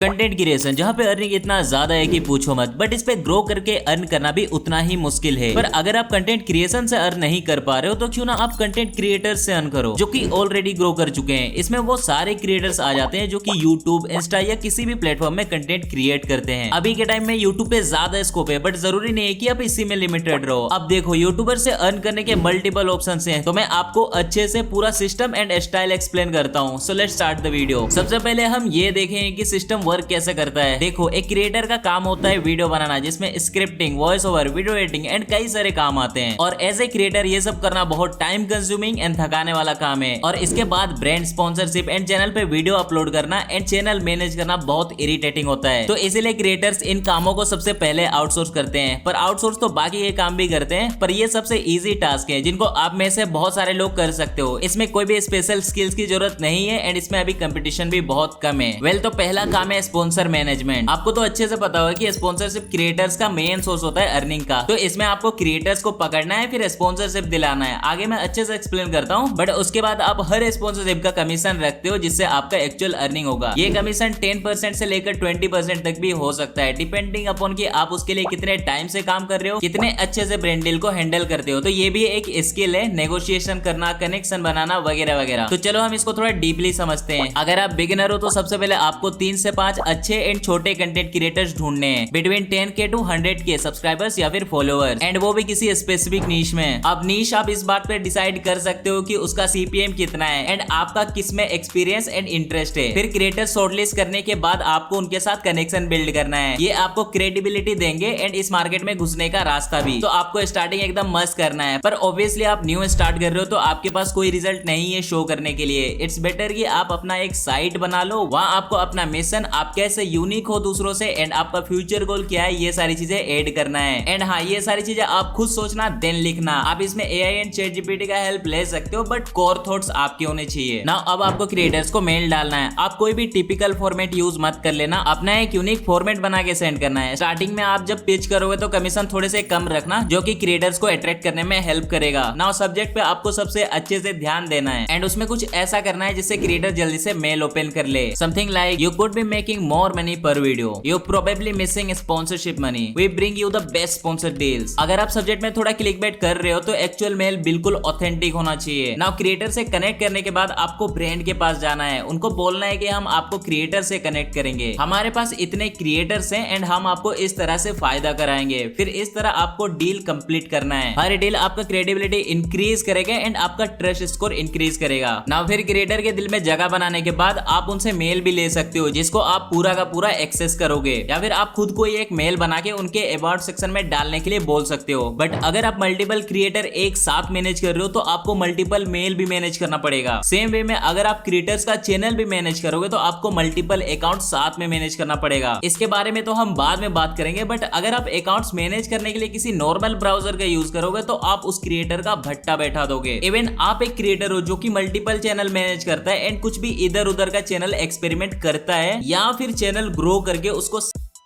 Content creation जहाँ पे earning इतना ज्यादा है कि पूछो मत, बट इस पे ग्रो करके अर्न करना भी उतना ही मुश्किल है। पर अगर आप कंटेंट क्रिएशन से अर्न नहीं कर पा रहे हो तो क्यों ना आप कंटेंट क्रिएटर्स से अर्न करो जो कि ऑलरेडी ग्रो कर चुके हैं। इसमें वो सारे क्रिएटर्स आ जाते हैं जो कि यूट्यूब, इंस्टा या किसी भी प्लेटफॉर्म में कंटेंट क्रिएट करते हैं। अभी के टाइम में यूट्यूब पे ज्यादा स्कोप है, बट जरूरी नहीं है कि आप इसी में लिमिटेड रहो। अब देखो, यूट्यूबर से अर्न करने के मल्टीपल ऑप्शन हैं, तो मैं आपको अच्छे से पूरा सिस्टम एंड स्टाइल एक्सप्लेन करता हूँ। So let's start the video. सबसे पहले हम ये देखें कि सिस्टम वर्क कैसे करता है। देखो, एक क्रिएटर का काम होता है वीडियो बनाना, जिसमें scripting, voice over, video editing and कई सारे काम आते हैं। और एज ए क्रिएटर ये सब करना बहुत टाइम कंज्यूमिंग एंड थकाने वाला काम है। और इसके बाद ब्रांड स्पॉन्सरशिप एंड चैनल पे वीडियो अपलोड करना एंड चैनल मैनेज करना बहुत इरिटेटिंग होता है। तो इसीलिए क्रिएटर्स इन कामों को सबसे पहले आउटसोर्स करते हैं। पर आउटसोर्स तो बाकी ये काम भी करते हैं, पर ये सबसे इजी टास्क है जिनको आप में से बहुत सारे लोग कर सकते हो। इसमें कोई भी स्पेशल स्किल्स की जरूरत नहीं है एंड इसमें अभी कंपटीशन भी बहुत कम है। वेल, तो पहला काम है स्पॉन्सर मैनेजमेंट। आपको तो अच्छे से पता होगा कि स्पॉन्सरशिप क्रिएटर्स का मेन सोर्स होता है अर्निंग का। तो इसमें आपको क्रिएटर्स को पकड़ना है, फिर स्पॉन्सरशिप दिलाना है। आगे मैं अच्छे से एक्सप्लेन करता हूँ, बट उसके बाद आप हर स्पॉन्सरशिप का कमीशन रखते हो जिससे आपका एक्चुअल अर्निंग होगा। ये कमीशन 10% से लेकर 20% तक भी हो सकता है, डिपेंडिंग अपॉन कि आप उसके लिए कितने टाइम से काम कर रहे हो, कितने अच्छे से ब्रांड डील को हैंडल करते हो। तो ये भी एक स्किल है, नेगोशिएशन करना, कनेक्शन बनाना वगैरह वगैरह। तो चलो हम इसको थोड़ा डीपली समझते हैं। अगर आप बिगिनर हो तो सबसे पहले आपको 3 से 5 अच्छे एंड छोटे कंटेंट क्रिएटर्स ढूंढने हैं, between 10K to 100K subscribers या फिर फॉलोअर्स, एंड वो भी किसी स्पेसिफिक नीश में। अब नीश आप इस बात पे डिसाइड कर सकते हो कि उसका CPM कितना है एंड आपका किसमें एक्सपीरियंस एंड इंटरेस्ट है। फिर क्रिएटर शॉर्टलिस्ट करने के बाद आपको उनके साथ कनेक्शन बिल्ड करना है। ये आपको क्रेडिबिलिटी देंगे एंड इस मार्केट में घुसने का रास्ता भी। तो आपको स्टार्टिंग एकदम मस्त करना है, पर ऑब्वियसली आप न्यू स्टार्ट कर रहे हो तो आपके पास कोई रिजल्ट नहीं है शो करने के लिए। इट्स बेटर कि आप अपना एक साइट बना लो, वहां आपको अपना मिशन, आप कैसे यूनिक हो दूसरों से एंड आपका फ्यूचर गोल क्या है, ये सारी चीजें ऐड करना है। एंड हाँ, ये सारी चीजें आप खुद सोचना देन लिखना। आप इसमें AI एंड ChatGPT का हेल्प ले सकते हो, बट कोर थॉट्स आपके होने चाहिए ना। अब आपको क्रिएटर्स को मेल डालना है। आप कोई भी टिपिकल फॉर्मेट यूज मत कर लेना, अपना एक यूनिक फॉर्मेट बना के सेंड करना है। स्टार्टिंग में आप जब पिच करोगे तो कमीशन थोड़े से कम रखना, जो कि क्रिएटर्स को अट्रैक्ट करने में हेल्प करेगा। नाउ सब्जेक्ट पे आपको सबसे अच्छे से ध्यान देना है एंड उसमें कुछ ऐसा करना है जिससे क्रिएटर जल्दी से मेल ओपन कर ले। Something like, you could be making more money per video, you probably missing sponsorship money, we bring you the best sponsor deals. अगर आप सब्जेक्ट में थोड़ा क्लिकबेट कर रहे हो तो एक्चुअल मेल बिल्कुल ऑथेंटिक होना चाहिए। नाउ क्रिएटर से कनेक्ट करने के बाद आपको ब्रांड के पास जाना है, उनको बोलना है कि हम आपको क्रिएटर से कनेक्ट करेंगे, हमारे पास इतने क्रिएटर्स हैं एंड हम आपको इस तरह से फायदा कराएंगे। फिर इस तरह आपको डील कंप्लीट करना है। हर डील आपका क्रेडिबिलिटी इंक्रीज करेगा एंड आपका ट्रस्ट स्कोर इंक्रीज करेगा। नाउ फिर क्रिएटर के दिल में जगह बनाने के बाद आप उनसे मेल भी ले सकते हो, जिसको आप पूरा का पूरा एक्सेस करोगे, या फिर आप खुद को एक मेल बना के उनके अबाउट सेक्शन में डालने के लिए बोल सकते हो। बट अगर आप मल्टीपल क्रिएटर एक साथ मैनेज कर रहे हो तो आपको मल्टीपल मेल भी मैनेज करना पड़ेगा। सेम वे में अगर आप क्रिएटर्स का चैनल भी मैनेज करोगे तो आपको मल्टीपल अकाउंट साथ में मैनेज करना पड़ेगा। इसके बारे में तो हम बाद में बात करेंगे, बट अगर आप अकाउंट्स मैनेज करने के लिए किसी नॉर्मल ब्राउजर का यूज करोगे तो आप उस क्रिएटर का भट्टा बैठा दोगे। इवन आप एक क्रिएटर हो जो कि मल्टीपल चैनल मैनेज करता है एंड कुछ भी इधर उधर का चैनल एक्सपेरिमेंट करता है या फिर चैनल ग्रो करके उसको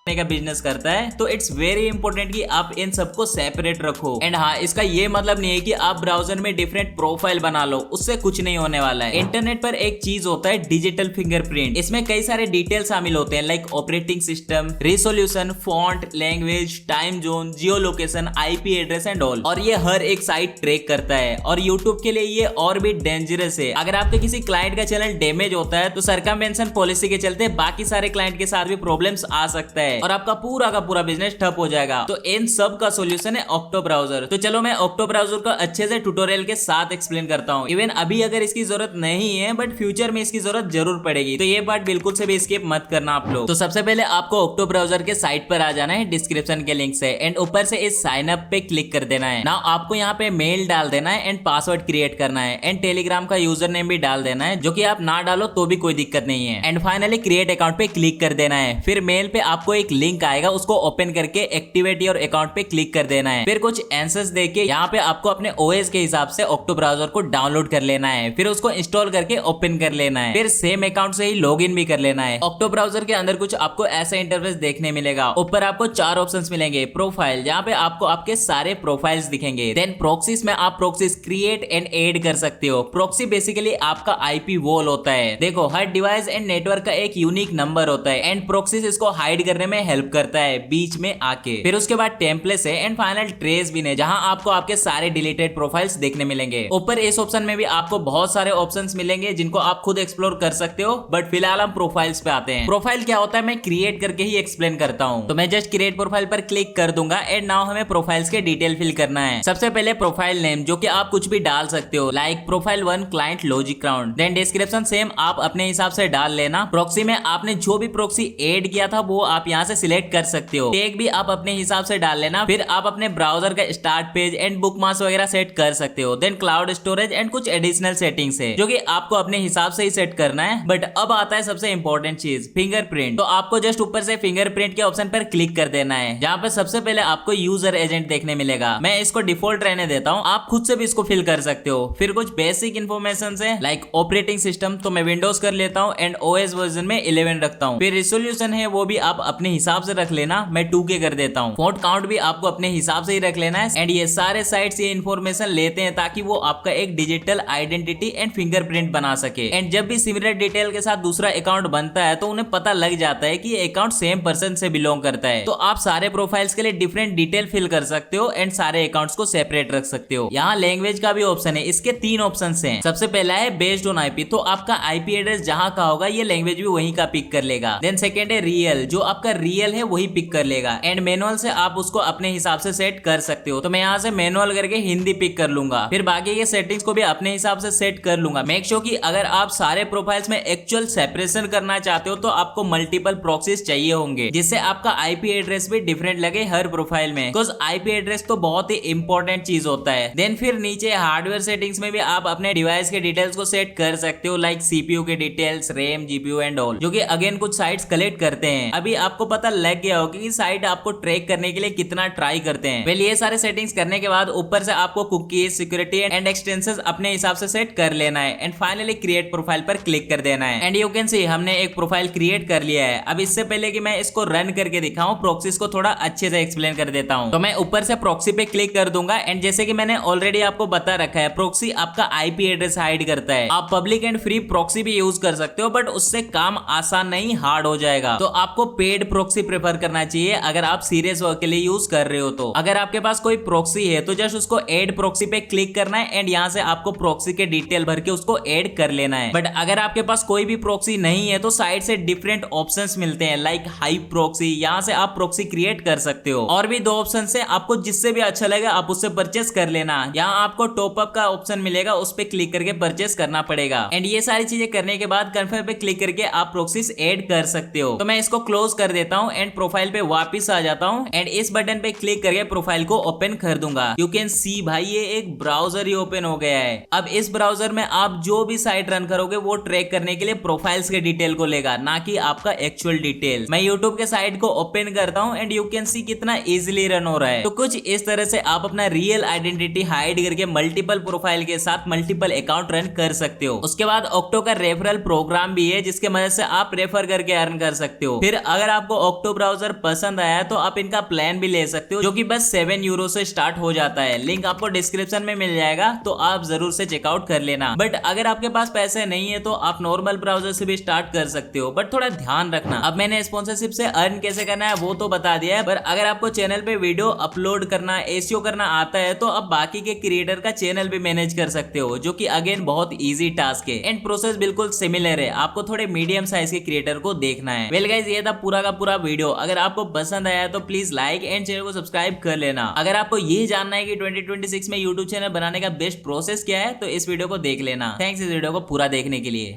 का बिजनेस करता है, तो इट्स वेरी इंपॉर्टेंट कि आप इन सबको सेपरेट रखो। एंड हाँ, इसका ये मतलब नहीं है कि आप ब्राउजर में डिफरेंट प्रोफाइल बना लो, उससे कुछ नहीं होने वाला है। इंटरनेट पर एक चीज होता है डिजिटल फिंगरप्रिंट। इसमें कई सारे डिटेल शामिल होते हैं, like operating system, resolution, font, language, time zone, Jio location, IP address and all. और ये हर एक साइट ट्रैक करता है। और यूट्यूब के लिए ये और भी डेंजरस है। अगर आपके किसी क्लाइंट का चैनल डैमेज होता है तो सरकमवेंशन पॉलिसी के चलते बाकी सारे क्लाइंट के साथ भी प्रॉब्लम्स आ सकता है और आपका पूरा का पूरा बिजनेस ठप हो जाएगा। तो इन सब का सॉल्यूशन है ऑक्टो ब्राउजर। तो चलो मैं ऑक्टो ब्राउजर को अच्छे से ट्यूटोरियल के साथ एक्सप्लेन करता हूँ। इवन अभी अगर इसकी जरूरत नहीं है, बट फ्यूचर में इसकी जरूरत जरूर पड़ेगी, तो ये बात बिल्कुल से भी स्किप मत करना आप लोग। तो सबसे पहले आपको ऑक्टो ब्राउजर के साइट पर आ जाना है डिस्क्रिप्शन के लिंक से, एंड ऊपर से इस साइन अप पे क्लिक कर देना है। नाउ आपको यहाँ पे मेल डाल देना है एंड पासवर्ड क्रिएट करना है एंड टेलीग्राम का यूजर नेम भी डाल देना है, जो कि आप ना डालो तो भी कोई दिक्कत नहीं है। एंड फाइनली क्रिएट अकाउंट पे क्लिक कर देना है। फिर मेल पे आपको एक एक लिंक आएगा, उसको ओपन करके एक्टिवेट योर अकाउंट पे क्लिक कर देना है। फिर कुछ आंसर्स देके यहाँ पे आपको अपने ओएस के हिसाब से ऑक्टो ब्राउजर को डाउनलोड कर लेना है, फिर उसको इंस्टॉल करके ओपन कर लेना है, फिर सेम अकाउंट से ही लॉगिन भी कर लेना है। ऑक्टो ब्राउजर के अंदर कुछ आपको ऐसा इंटरफेस देखने मिलेगा। ऊपर आपको 4 ऑप्शंस मिलेंगे। प्रोफाइल, जहाँ पे आपको आपके सारे प्रोफाइल्स दिखेंगे। देन प्रॉक्सीज में आप प्रॉक्सीज क्रिएट एंड ऐड कर सकते हो। प्रॉक्सी बेसिकली आपका आईपी वॉल होता है। देखो, हर डिवाइस एंड नेटवर्क का एक यूनिक नंबर होता है एंड प्रॉक्सीज इसको हाइड करने में हेल्प करता है बीच में आके। फिर उसके बाद टेम्पलेट्स है एंड फाइनल ट्रेस भी है, जहां आपको आपके सारे डिलीटेड प्रोफाइल्स देखने मिलेंगे। ऊपर इस ऑप्शन में भी आपको बहुत सारे ऑप्शंस मिलेंगे जिनको आप खुद एक्सप्लोर कर सकते हो, बट फिलहाल हम प्रोफाइल्स पे आते हैं। प्रोफाइल क्या होता है मैं क्रिएट करके ही एक्सप्लेन करता हूं। तो मैं जस्ट क्रिएट प्रोफाइल पर क्लिक कर दूंगा एंड नाउ हमें प्रोफाइल्स के डिटेल फिल करना है। सबसे पहले प्रोफाइल नेम, जो कि आप कुछ भी डाल सकते हो, like profile 1 client logic ground. Then description same आप अपने हिसाब से डाल लेना। प्रॉक्सी में आपने जो भी प्रॉक्सी ऐड किया था वो आप यहाँ से सिलेक्ट कर सकते हो। टैग भी आप अपने हिसाब से डाल लेना। फिर आप अपने ब्राउजर का स्टार्ट पेज एंड बुकमार्क्स वगैरह सेट कर सकते हो। देन क्लाउड स्टोरेज एंड कुछ एडिशनल सेटिंग्स है जो कि आपको अपने हिसाब से ही सेट करना है। बट अब आता है सबसे इंपॉर्टेंट चीज, फिंगरप्रिंट। तो आपको जस्ट ऊपर से फिंगरप्रिंट के ऑप्शन पर क्लिक कर देना है, जहाँ पे सबसे पहले आपको यूजर एजेंट देखने मिलेगा। मैं इसको डिफॉल्ट रहने देता हूँ, आप खुद से भी इसको फिल कर सकते हो। फिर कुछ बेसिक इन्फॉर्मेशन है लाइक ऑपरेटिंग सिस्टम, तो मैं विंडोज कर लेता हूँ एंड ओएस वर्जन में 11 रखता हूँ। फिर रिजोल्यूशन है वो भी आप अपने हिसाब से रख लेना, मैं 2K कर देता हूँ। फॉन्ट काउंट भी आपको अपने हिसाब से ही रख लेना है एंड ये सारे साइट्स ये इन्फॉर्मेशन लेते हैं ताकि वो आपका एक डिजिटल आइडेंटिटी एंड फिंगरप्रिंट बना सके। एंड जब भी सिमिलर डिटेल के साथ दूसरा अकाउंट बनता है तो उन्हें पता लग जाता है कि ये अकाउंट सेम पर्सन से बिलोंग करता है। तो आप सारे प्रोफाइल्स के लिए डिफरेंट डिटेल फिल कर सकते हो एंड सारे अकाउंट्स को सेपरेट रख सकते हो। यहाँ लैंग्वेज का भी ऑप्शन है, इसके 3 ऑप्शन हैं। सबसे पहला है बेस्ड ऑन आईपी, तो आपका आईपी एड्रेस जहां का होगा ये लैंग्वेज भी वहीं का पिक कर लेगा। देन सेकंड है रियल, जो आपका रियल है वही पिक कर लेगा। एंड मैनुअल से आप उसको अपने हिसाब से सेट कर सकते हो, तो मैं यहाँ से मैनुअल करके हिंदी पिक कर लूंगा। फिर बाकी के सेटिंग्स को भी अपने हिसाब से सेट कर लूंगा। मेक श्योर कि अगर आप सारे प्रोफाइल्स में एक्चुअल सेपरेशन करना चाहते हो तो आपको मल्टीपल प्रॉक्सीज चाहिए होंगे, जिससे आपका आईपी एड्रेस भी डिफरेंट लगे हर प्रोफाइल में, बिकॉज आईपी एड्रेस तो बहुत ही इंपॉर्टेंट चीज होता है। देन फिर नीचे हार्डवेयर सेटिंग्स में भी आप अपने डिवाइस के डिटेल्स को सेट कर सकते हो, लाइक सीपीयू के details, RAM, GPU and all, जो कि अगेन कुछ साइट्स कलेक्ट करते हैं। अभी आपको पता लग गया होगा कि साइट आपको ट्रैक करने के लिए कितना ट्राई करते हैं। वेल, ये सारे सेटिंग्स करने के बाद ऊपर से आपको कुकीज, सिक्योरिटी एंड एक्सटेंशंस अपने हिसाब से सेट कर लेना है एंड फाइनली क्रिएट प्रोफाइल पर क्लिक कर देना है। एंड यू कैन सी हमने एक प्रोफाइल क्रिएट कर लिया है। अब इससे पहले कि मैं इसको रन करके दिखाऊं, प्रॉक्सीज को थोड़ा अच्छे से एक्सप्लेन कर देता हूं। तो मैं ऊपर से प्रॉक्सी पे क्लिक कर दूंगा एंड जैसे कि मैंने ऑलरेडी आपको बता रखा है, प्रॉक्सी आपका आईपी एड्रेस हाइड करता है। आप पब्लिक एंड फ्री प्रॉक्सी भी यूज कर सकते हो, बट उससे काम आसान नहीं, हार्ड हो जाएगा। तो आपको पेड प्रॉक्सी प्रेफर करना चाहिए अगर आप सीरियस वर्क के लिए यूज कर रहे हो। तो अगर आपके पास कोई प्रॉक्सी है तो जस्ट उसको ऐड प्रॉक्सी पे क्लिक करना है एंड यहाँ से आपको प्रॉक्सी के डिटेल भर के उसको ऐड कर लेना है। बट अगर आपके पास कोई भी प्रॉक्सी नहीं है तो साइड से डिफरेंट ऑप्शंस मिलते हैं, लाइक हाइप प्रॉक्सी, यहाँ से आप प्रॉक्सी क्रिएट कर सकते हो। और भी 2 ऑप्शन है, आपको जिससे भी अच्छा लगे आप उससे परचेस कर लेना। यहाँ आपको टॉप अप का ऑप्शन मिलेगा, उस पर क्लिक करके परचेस करना पड़ेगा। एंड ये सारी चीजें करने के बाद कन्फर्म पे क्लिक करके आप प्रॉक्सीज ऐड कर सकते हो। तो मैं इसको क्लोज कर देता हूँ एंड प्रोफाइल पे वापस आ जाता हूँ एंड इस बटन पे क्लिक करके प्रोफाइल को ओपन कर दूंगा। यू कैन सी भाई ये एक ब्राउजर ही ओपन हो गया है। अब इस ब्राउजर में आप जो भी साइट रन करोगे वो ट्रैक करने के लिए प्रोफाइल्स के डिटेल को लेगा, ना कि आपका एक्चुअल डिटेल। मैं यूट्यूब के साइट को ओपन करता हूँ एंड यू कैन सी कितना इजीली रन हो रहा है। तो कुछ इस तरह से आप अपना रियल आइडेंटिटी हाइड करके मल्टीपल प्रोफाइल के साथ मल्टीपल अकाउंट रन कर सकते हो। उसके बाद ऑक्टो का रेफरल प्रोग्राम भी है, जिसके मदद से आप रेफर करके अर्न कर सकते हो। फिर अगर आपको ऑक्टो ब्राउजर पसंद आया तो आप इनका प्लान भी ले सकते हो, जो कि बस 7 यूरो से स्टार्ट हो जाता है। लिंक आपको डिस्क्रिप्शन में मिल जाएगा, तो आप जरूर से चेकआउट कर लेना। बट अगर आपके पास पैसे नहीं है तो आप नॉर्मल ब्राउजर से भी स्टार्ट कर सकते हो, बट थोड़ा ध्यान रखना। अब मैंने स्पॉन्सरशिप से अर्न कैसे करना है वो तो बता दिया है, पर अगर आपको चैनल पे वीडियो अपलोड करना, एसईओ करना आता है तो अब बाकी के क्रिएटर का चैनल भी मैनेज कर सकते हो, जो कि अगेन बहुत इजी टास्क है एंड प्रोसेस बिल्कुल सिमिलर है। आपको थोड़े मीडियम साइज के क्रिएटर को देखना है। वेल गाइस, ये था पूरा का पूरा वीडियो। अगर आपको पसंद आया तो प्लीज लाइक एंड चैनल को सब्सक्राइब कर लेना। अगर आपको ये जानना है कि 2026 में यूट्यूब चैनल बनाने का बेस्ट प्रोसेस क्या है तो इस वीडियो को देख लेना। थैंक्स इस वीडियो को पूरा देखने के लिए।